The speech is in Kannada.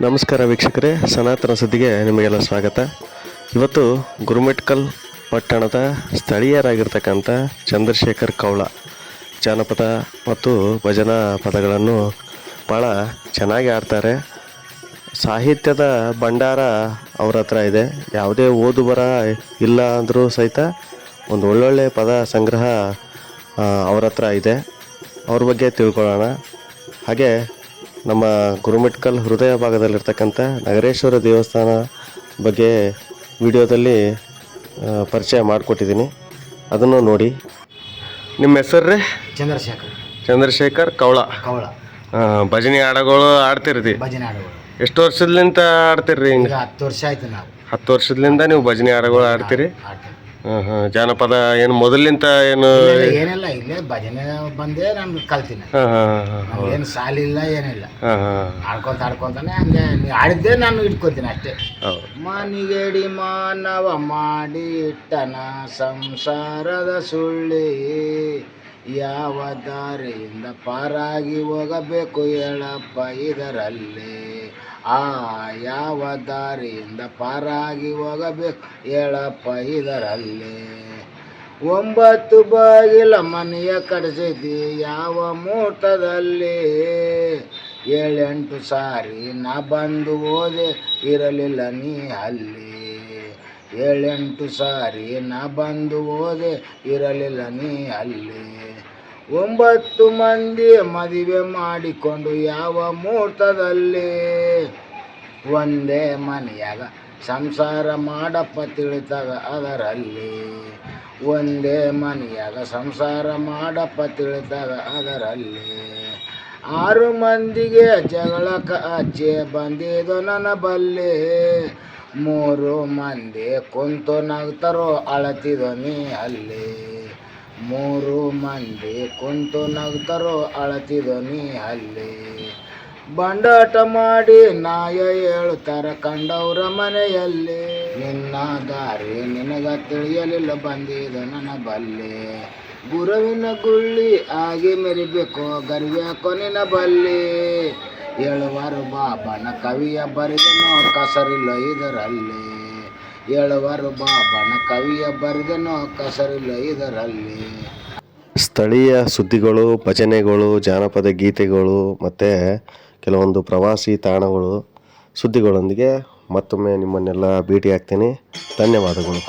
ನಮಸ್ಕಾರ ವೀಕ್ಷಕರೇ, ಸನಾತನ ಸುದ್ದಿಗೆ ನಿಮಗೆಲ್ಲ ಸ್ವಾಗತ. ಇವತ್ತು ಗುರುಮಿಟ್ಕಲ್ ಪಟ್ಟಣದ ಸ್ಥಳೀಯರಾಗಿರ್ತಕ್ಕಂಥ ಚಂದ್ರಶೇಖರ್ ಕೌಳ ಜಾನಪದ ಮತ್ತು ಭಜನಾ ಪದಗಳನ್ನು ಭಾಳ ಚೆನ್ನಾಗಿ ಆಡ್ತಾರೆ. ಸಾಹಿತ್ಯದ ಭಂಡಾರ ಅವ್ರ ಹತ್ರ ಇದೆ. ಯಾವುದೇ ಓದು ಬರ ಇಲ್ಲ ಅಂದರೂ ಸಹಿತ ಒಂದು ಒಳ್ಳೊಳ್ಳೆ ಪದ ಸಂಗ್ರಹ ಅವ್ರ ಹತ್ರ ಇದೆ. ಅವ್ರ ಬಗ್ಗೆ ತಿಳ್ಕೊಳ್ಳೋಣ. ಹಾಗೆ ನಮ್ಮ ಗುರುಮಿಟ್ಕಲ್ ಹೃದಯ ಭಾಗದಲ್ಲಿರ್ತಕ್ಕಂಥ ನಗರೇಶ್ವರ ದೇವಸ್ಥಾನ ಬಗ್ಗೆ ವಿಡಿಯೋದಲ್ಲಿ ಪರಿಚಯ ಮಾಡಿಕೊಟ್ಟಿದ್ದೀನಿ, ಅದನ್ನು ನೋಡಿ. ನಿಮ್ಮ ಹೆಸರು ರೀ? ಚಂದ್ರಶೇಖರ್ ಕೌಳ. ಭಜನೆ ಹಾಡುಗಳು ಆಡ್ತಿರ್ತಿ? ಭಜನೆ ಹಾಡುಗಳು ಎಷ್ಟು ವರ್ಷದಿಂದ ಆಡ್ತೀರಿ? ಹಿಂಗೆ 10 ವರ್ಷ ಆಯ್ತು. ನಾವು 10 ವರ್ಷದಿಂದ ನೀವು ಭಜನೆ ಹಾಡುಗಳು ಆಡ್ತೀರಿ? ಜಾನಪದ ಏನು ಮೊದಲಿಂದ ಏನು ಏನಿಲ್ಲ, ಇಲ್ಲೇ ಭಜನೆ ಬಂದೇ ನಾನು ಕಲ್ತೀನಿ. ಏನು ಸಾಲಿಲ್ಲ ಏನಿಲ್ಲ, ಆಡ್ಕೊಂತಾನೆ ಹಂಗೆ ಆಡಿದ್ದೆ ನಾನು ಇಟ್ಕೊತೀನಿ ಅಷ್ಟೇ. ಮನಿಗೇಡಿ ಮಾನವ ಮಾಡಿ ಇಟ್ಟನ ಸಂಸಾರದ ಸುಳ್ಳಿ, ಯಾವ ದಾರಿಯಿಂದ ಪಾರಾಗಿ ಹೋಗಬೇಕು ಹೇಳಪ್ಪ ಇದರಲ್ಲಿ. ಯಾವ ದಾರಿಯಿಂದ ಪಾರಾಗಿ ಹೋಗಬೇಕು ಹೇಳಪ್ಪ ಇದರಲ್ಲಿ. 9 ಬಾಗಿಲ ಮನೆಯ ಕಡಿಸಿದಿ ಯಾವ ಮುಹೂರ್ತದಲ್ಲಿ, 7-8 ಸಾರಿ ನಾ ಬಂದು ಹೋದೆ ಇರಲಿಲ್ಲ ನೀ ಅಲ್ಲಿ. 7-8 ಸಾರಿ ನಾ ಬಂದು ಹೋದೆ ಇರಲಿಲ್ಲ ನೀ ಅಲ್ಲಿ. 9 ಮಂದಿ ಮದುವೆ ಮಾಡಿಕೊಂಡು ಯಾವ ಮುಹೂರ್ತದಲ್ಲಿ, ಒಂದೇ ಮನೆಯಾಗ ಸಂಸಾರ ಮಾಡಪ್ಪ ತಿಳಿತಾಗ ಅದರಲ್ಲಿ. ಒಂದೇ ಮನೆಯಾಗ ಸಂಸಾರ ಮಾಡಪ್ಪ ತಿಳಿತಾಗ ಅದರಲ್ಲಿ. 6 ಮಂದಿಗೆ ಜಗಳಕ್ಕೆ ಹಚ್ಚಿ ಬಂದಿದ್ದು ನನ್ನ ಬಲ್ಲಿ, 3 ಮಂದಿ ಕುಂತು ನಗ್ತಾರೋ ಅಳತಿದೋ ನೀ ಅಲ್ಲಿ. 3 ಮಂದಿ ಕುಂತು ನಗ್ತಾರೋ ಅಳತಿದೋ ನೀ ಅಲ್ಲಿ. ಬಂಡಾಟ ಮಾಡಿ ನಾಯ ಹೇಳ್ತಾರ ಕಂಡವ್ರ ಮನೆಯಲ್ಲಿ, ನಿನ್ನ ದಾರಿ ನಿನಗ ತಿಳಿಯಲಿಲ್ಲ ಬಂದಿದ ನನ್ನ ಬಲ್ಲಿ. ಗುರುವಿನ ಗುಳ್ಳಿ ಆಗಿ ಮೆರಿಬೇಕು ಗರಿಯಾಕೋ ನಿನ್ನ ಬಲ್ಲಿ. 7 ಬಾಬನ ಕವಿಯ ಬರೆದನೋ ಕಸರಿಲ್ಲ ಇದರಲ್ಲಿ. 7 ಬಾಬನ ಕವಿಯ ಬರೆದನೋ ಕಸರಿಲ್ಲ ಇದರಲ್ಲಿ. ಸ್ಥಳೀಯ ಸುದ್ದಿಗಳು, ಭಜನೆಗಳು, ಜಾನಪದ ಗೀತೆಗಳು ಮತ್ತು ಕೆಲವೊಂದು ಪ್ರವಾಸಿ ತಾಣಗಳು ಸುದ್ದಿಗಳೊಂದಿಗೆ ಮತ್ತೊಮ್ಮೆ ನಿಮ್ಮನ್ನೆಲ್ಲ ಭೇಟಿ ಆಗ್ತೀನಿ. ಧನ್ಯವಾದಗಳು.